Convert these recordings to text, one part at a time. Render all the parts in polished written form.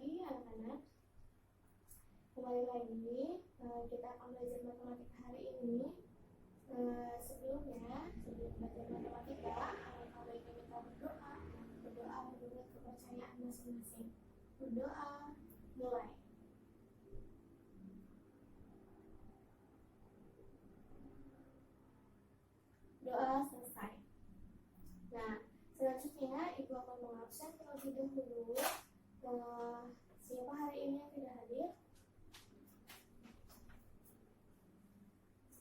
pagi anak-anak. Kembali lagi kita akan belajar matematika hari ini. Sebelum belajar matematika, alangkah baiknya kita berdoa menurut kepercayaan masing-masing. Berdoa, mulai. Doa selesai. Nah, selanjutnya Ibu akan mengabsen terlebih dahulu siapa hari ini yang tidak hadir?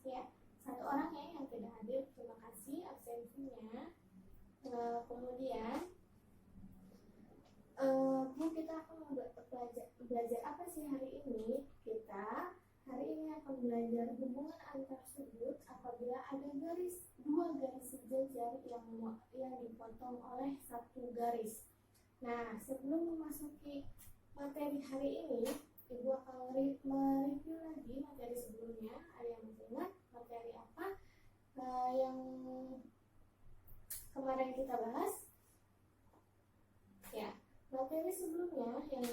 Ya, satu orang ya yang tidak hadir. Terima kasih absensinya. Kemudian Bu, kita akan belajar apa sih hari ini? Kita hari ini akan belajar hubungan antar sudut apabila ada dua garis sejajar yang dipotong oleh satu garis. Nah, sebelum memasuki materi hari ini, Ibu akan mereview lagi materi sebelumnya. Ada yang masih ingat materi apa yang kemarin kita bahas? Ya, materi sebelumnya yang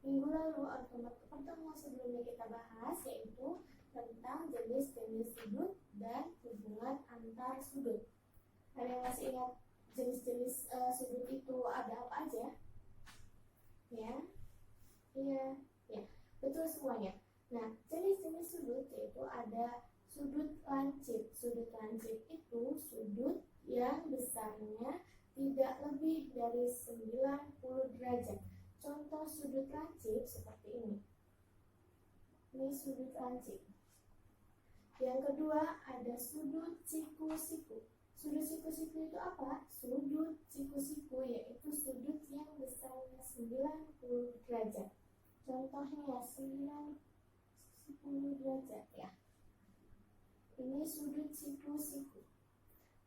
minggu lalu atau pertemuan sebelumnya kita bahas yaitu tentang jenis-jenis sudut dan hubungan antar sudut. Ada yang masih ingat jenis-jenis sudut itu ada apa aja? Ya, iya, ya, betul semuanya. Nah, jenis-jenis sudut yaitu ada sudut lancip. Sudut lancip itu sudut yang besarnya tidak lebih dari 90 derajat. Contoh sudut lancip seperti ini. Ini sudut lancip. Yang kedua ada sudut siku-siku. Sudut siku-siku itu apa? Sudut siku-siku yaitu sudut yang besarnya 90 derajat. Contohnya 90 derajat ya. Ini sudut siku-siku.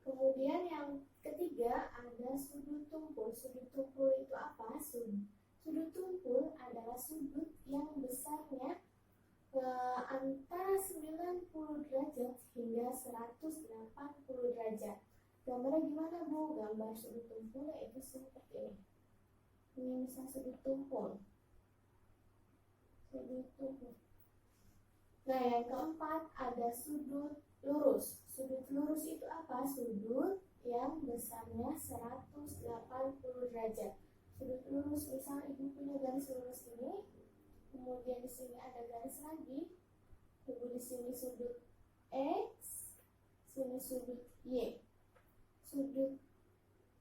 Kemudian yang ketiga ada sudut tumpul. Sudut tumpul itu apa? Sudut tumpul adalah sudut yang besarnya antara 90 derajat hingga 180 derajat. Gambarnya gimana Bu? Gambar sudut tumpul yaitu seperti ini. Ini misal sudut tumpul. Sudut tumpul. Nah, yang keempat ada sudut lurus. Sudut lurus itu apa? Sudut yang besarnya 180 derajat. Sudut lurus, misal Ibu punya garis lurus ini, kemudian di sini ada garis lagi. Ibu di sini sudut X, sini sudut Y. Sudut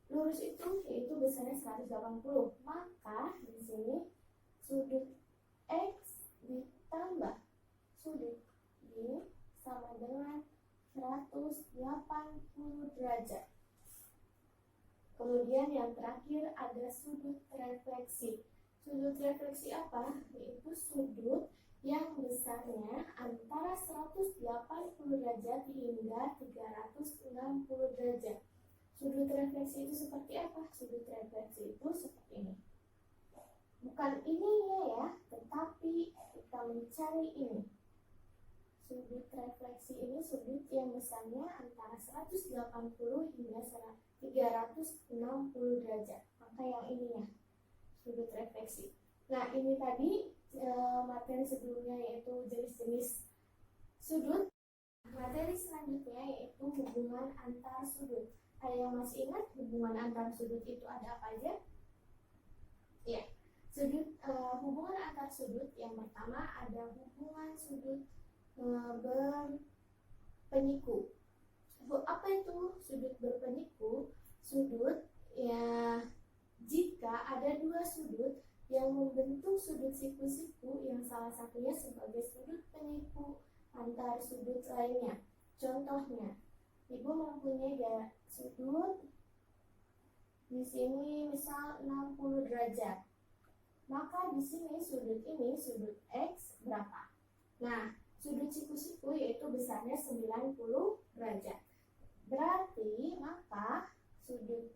lurus itu yaitu besarnya 180. Maka di sini sudut X ditambah sudut Y sama dengan 180 derajat. Kemudian yang terakhir ada sudut refleksi. Sudut refleksi apa? Yaitu sudut yang besarnya antara 180 derajat hingga 360 derajat. Sudut refleksi itu seperti apa? Sudut refleksi itu seperti ini. Bukan ininya ya, tetapi kita mencari ini. Sudut refleksi ini sudut yang besarnya antara 180 hingga 360 derajat. Maka yang ininya sudut refleksi. Nah, ini tadi materi sebelumnya yaitu jenis-jenis sudut. Materi selanjutnya yaitu hubungan antar sudut. Ada yang masih ingat hubungan antar sudut itu ada apa aja? Ya, hubungan antar sudut yang pertama ada hubungan sudut berpenyiku. Apa itu sudut berpenyiku? Sudut ya jika ada dua sudut yang membentuk sudut siku-siku yang salah satunya sebagai sudut penyiku antar sudut lainnya. Contohnya, Ibu mempunyai sudut di sini misal 60 derajat. Maka di sini sudut ini sudut X berapa? Nah, sudut siku-siku yaitu besarnya 90 derajat. Berarti maka sudut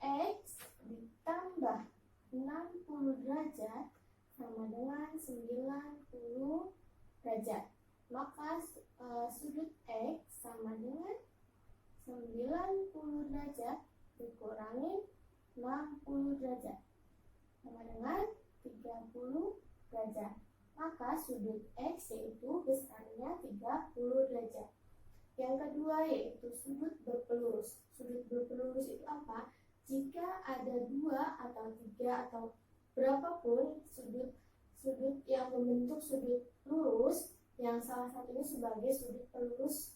X ditambah 60 derajat sama dengan 90 derajat. Maka sudut X sama dengan 90 derajat dikurangi 60 derajat sama dengan derajat. Maka sudut X yaitu besarnya 30 derajat. Yang kedua yaitu sudut berpelurus. Sudut berpelurus itu apa? Jika ada 2 atau 3 atau berapapun sudut yang membentuk sudut lurus, yang salah satunya sebagai sudut pelurus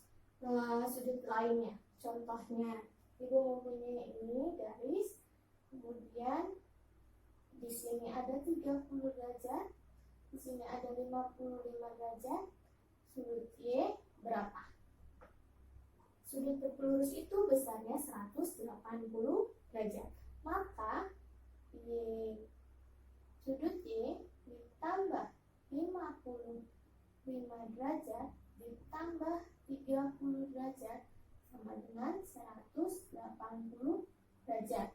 sudut lainnya. Contohnya, Ibu mempunyai ini garis, kemudian di sini ada 30 derajat, di sini ada 55 derajat. Sudut Y berapa? Sudut berpelurus itu besarnya 180 derajat. Maka sudut Y ditambah 55 derajat ditambah 30 derajat sama dengan 180 derajat.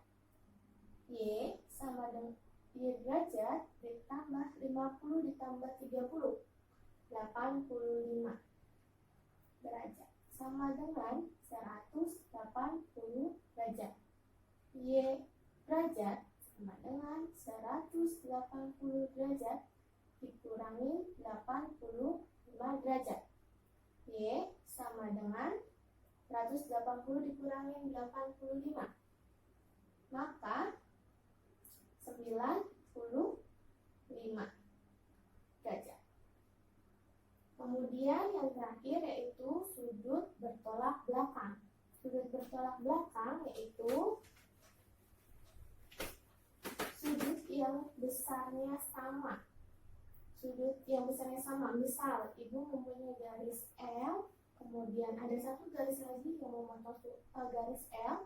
Y sama dengan Y derajat ditambah 50 ditambah 30, 85 derajat sama dengan 180 derajat. Y derajat sama dengan 180 derajat dikurangi 85 derajat. Y sama dengan 180 dikurangi 85. Maka 95 derajat. Kemudian yang terakhir yaitu sudut bertolak belakang. Sudut bertolak belakang yaitu sudut yang besarnya sama. Sudut yang besarnya sama. Misal, Ibu mempunyai garis L, kemudian ada satu garis lagi yang memotong garis L.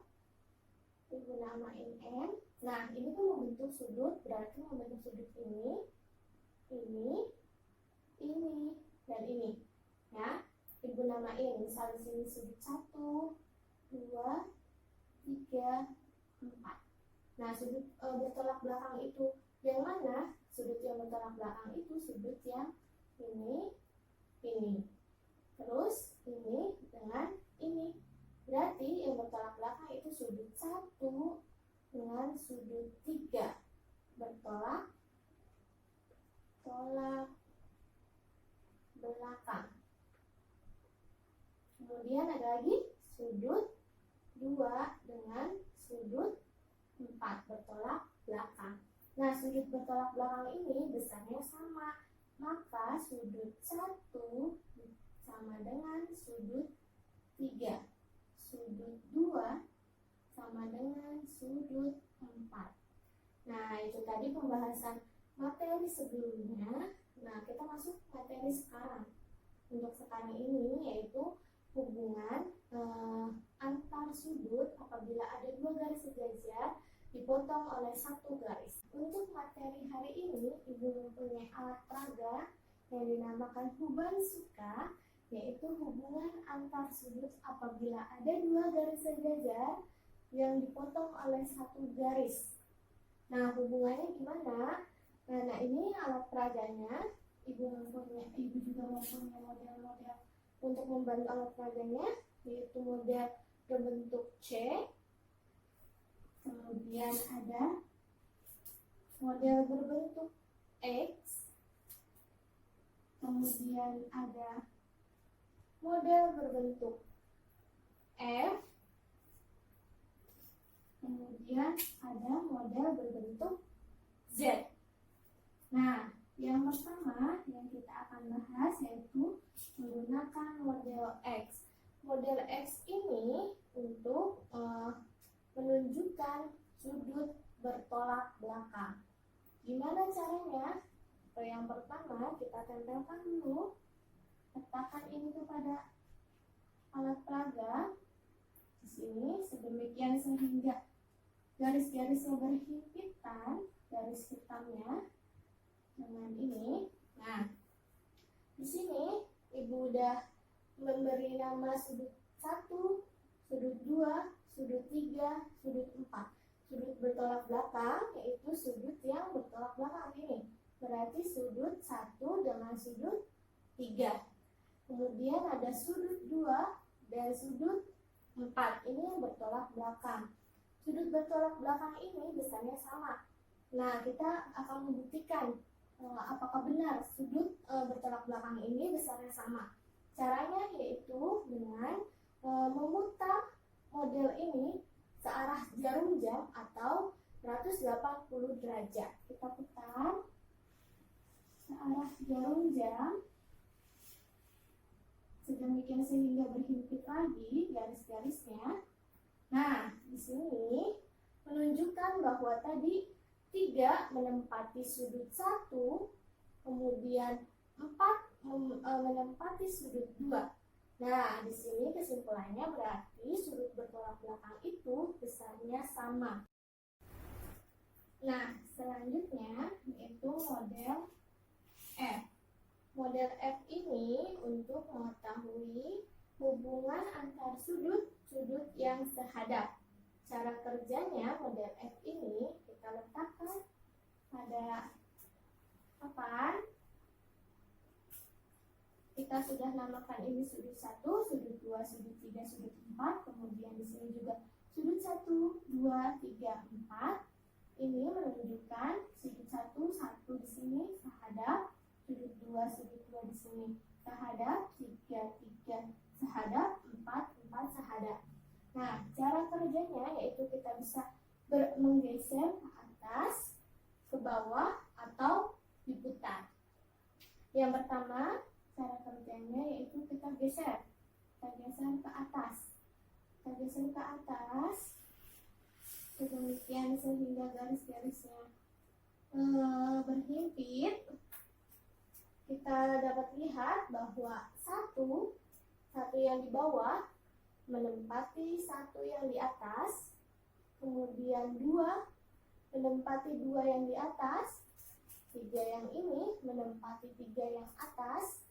Ibu namain M. Nah, ini kan membentuk sudut, berarti membentuk sudut ini, dan ini. Ya, Ibu namain. Misal di sini sudut 1, 2, 3, 4. Nah, sudut bertolak belakang itu yang mana? Sudut yang bertolak belakang itu sudut yang ini. Terus ini dengan ini. Berarti yang bertolak belakang itu sudut 1 dengan sudut 3 bertolak belakang. Kemudian ada lagi sudut 2 dengan sudut 4 bertolak belakang. Nah, sudut bertolak belakang ini besarnya sama. Maka sudut 1 sama dengan sudut 3. Sudut 2 sama dengan sudut 4. Nah, itu tadi pembahasan materi sebelumnya. Nah, kita masuk materi sekarang. Untuk sekarang ini yaitu hubungan antar sudut apabila ada 2 garis sejajar dipotong oleh 1 garis. Untuk materi hari ini, Ibu mempunyai alat peraga yang dinamakan Hubban-Sukha, yaitu hubungan antar sudut apabila ada 2 garis sejajar yang dipotong oleh 1 garis. Nah, hubungannya gimana? Nah, ini alat peraganya. Ibu juga mempunyai model-model untuk membantu alat peraganya, yaitu model berbentuk C. Kemudian ada model berbentuk X. Kemudian ada model berbentuk F. Kemudian ada model berbentuk Z. Nah, yang pertama yang kita akan bahas yaitu menggunakan model X. Model X ini untuk menunjukkan sudut bertolak belakang. Gimana caranya? Yang pertama kita tempelkan dulu, letakkan ini kepada alat peraga di sini sedemikian sehingga garis-garisnya berhimpitan, garis hitamnya dengan ini. Nah, di sini Ibu udah memberi nama sudut 1, sudut 2, sudut 3, sudut 4. Sudut bertolak belakang yaitu sudut yang bertolak belakang ini. Berarti sudut 1 dengan sudut 3. Kemudian ada sudut 2 dan sudut 4. Ini yang bertolak belakang. Sudut bertolak belakang ini besarnya sama. Nah, kita akan membuktikan apakah benar sudut bertolak belakang ini besarnya sama? Caranya yaitu dengan memutar model ini searah jarum jam atau 180 derajat. Kita putar searah jarum jam sedemikian sehingga berhimpit lagi garis-garisnya. Nah, di sini menunjukkan bahwa tadi 3 menempati sudut 1, kemudian 4 menempati sudut 2. Nah, di sini kesimpulannya berarti sudut bertolak belakang itu besarnya sama. Nah, selanjutnya yaitu model F. Model F ini untuk mengetahui hubungan antar sudut-sudut yang sehadap. Cara kerjanya model F ini kita letakkan pada papan. Kita sudah namakan ini sudut 1, sudut 2, sudut 3, sudut 4. Kemudian di sini juga sudut 1, 2, 3, 4. Ini menunjukkan sudut 1 di sini sehadap, sudut 2 di sini sehadap, 3 sehadap, 4 sehadap. Nah, cara kerjanya yaitu kita bisa menggeser ke atas, ke bawah, atau diputar. Yang pertama, cara kerjanya yaitu kita geser ke atas. Kita geser ke atas, sedemikian sehingga garis-garisnya berhimpit. Kita dapat lihat bahwa satu yang di bawah menempati 1 yang di atas, kemudian 2 menempati 2 yang di atas, 3 yang ini menempati 3 yang atas,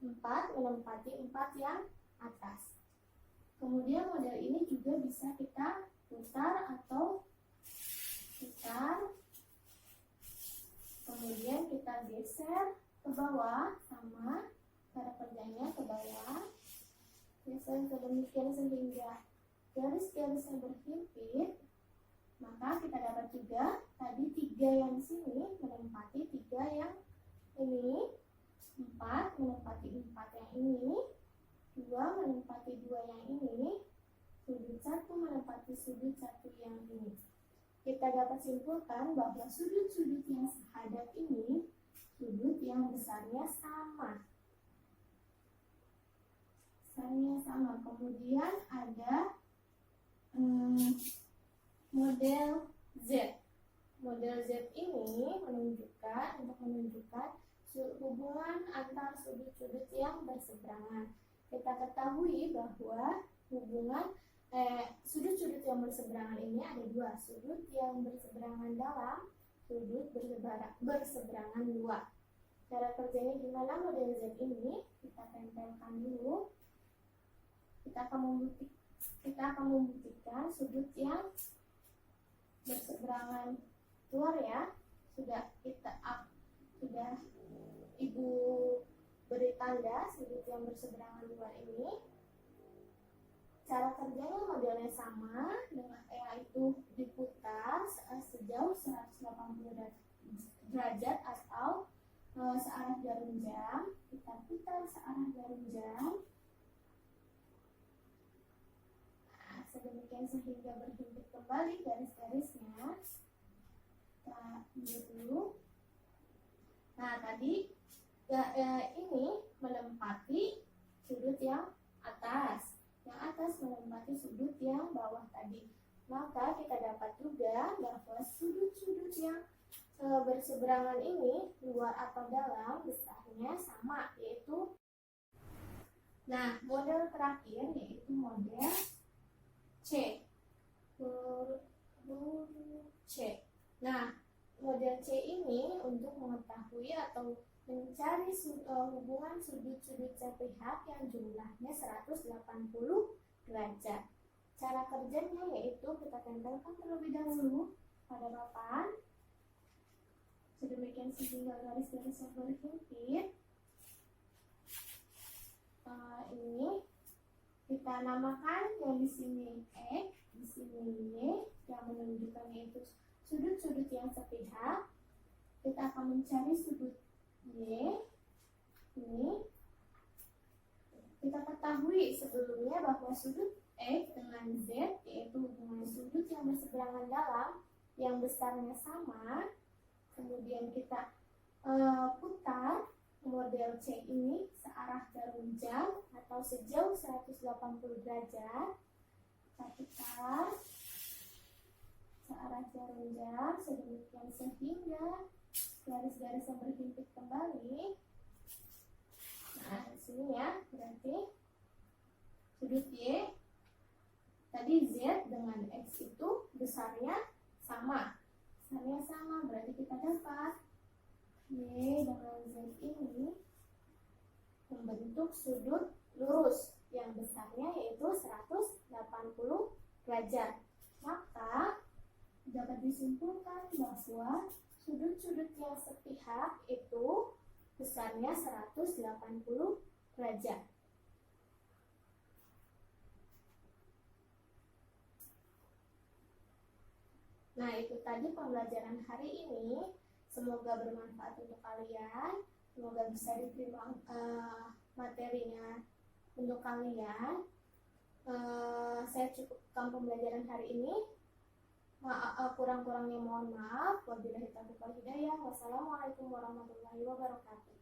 4 menempati 4 yang atas. Kemudian model ini juga bisa kita putar atau putar, kemudian kita geser ke bawah, sama cara kerjanya ke bawah, geser sedemikian sehingga garis-garisnya berhimpit. Maka kita dapat juga tadi 3 yang di sini menempati 3 yang ini, 4 menempati 4 yang ini, 2 menempati 2 yang ini, sudut 1 menempati sudut 1 yang ini. Kita dapat simpulkan bahwa sudut-sudut yang sehadap ini sudut yang besarnya sama. Kemudian ada model Z. Model Z ini menunjukkan hubungan antar sudut-sudut yang berseberangan. Kita ketahui bahwa hubungan sudut-sudut yang berseberangan ini ada 2, sudut yang berseberangan dalam, sudut berseberangan luar. Cara kerjanya gimana model Z ini? Kita tempelkan dulu. Kita akan membuktikan sudut yang berseberangan luar ya. Sudah Ibu beri tanda sudut yang berseberangan luar ini. Cara kerjanya modelnya sama, dengan yaitu diputar sejauh 180 derajat atau searah jarum jam. Kita putar searah jarum jam. Nah, sedemikian sehingga berhimpit kembali garis-garisnya. Kita lihat dulu. Nah, tadi ini menempati sudut yang atas. Yang atas menempati sudut yang bawah tadi. Maka kita dapat juga bahwa sudut-sudut yang berseberangan ini, luar atau dalam, besarnya sama, yaitu model terakhir yaitu model C. C. Nah, model C ini untuk mengetahui atau mencari hubungan sudut-sudut sepihak yang jumlahnya 180 derajat. Cara kerjanya yaitu kita tempelkan terlebih dahulu pada papan, sedemikian sehingga garis-garis yang berhimpit. Ini kita namakan yang di sini X, di sini Y, yang menunjukkan yaitu sudut-sudut yang sepihak. kita akan mencari sudut Y. Ini kita ketahui sebelumnya bahwa sudut X dengan Z yaitu hubungan sudut yang berseberangan dalam yang besarnya sama. Kemudian kita putar model C ini searah jarum jam atau sejauh 180 derajat. Kita putar searah jarum jam sedemikian sehingga garis-garis yang berhimpit kembali. Nah, di sini ya, berarti sudut Y tadi Z dengan X itu besarnya sama. Besarnya sama, berarti kita dapat Y dengan Z ini membentuk sudut lurus yang besarnya yaitu 180 derajat. Maka dapat disimpulkan bahwa sudut-sudut yang sepihak itu besarnya 180 derajat. Nah, itu tadi pembelajaran hari ini. Semoga bermanfaat untuk kalian. Semoga bisa diterima materinya untuk kalian. Saya cukupkan pembelajaran hari ini. Kurang-kurangnya mohon maaf. Wabillahi taufiq wal hidayah. Wassalamualaikum warahmatullahi wabarakatuh.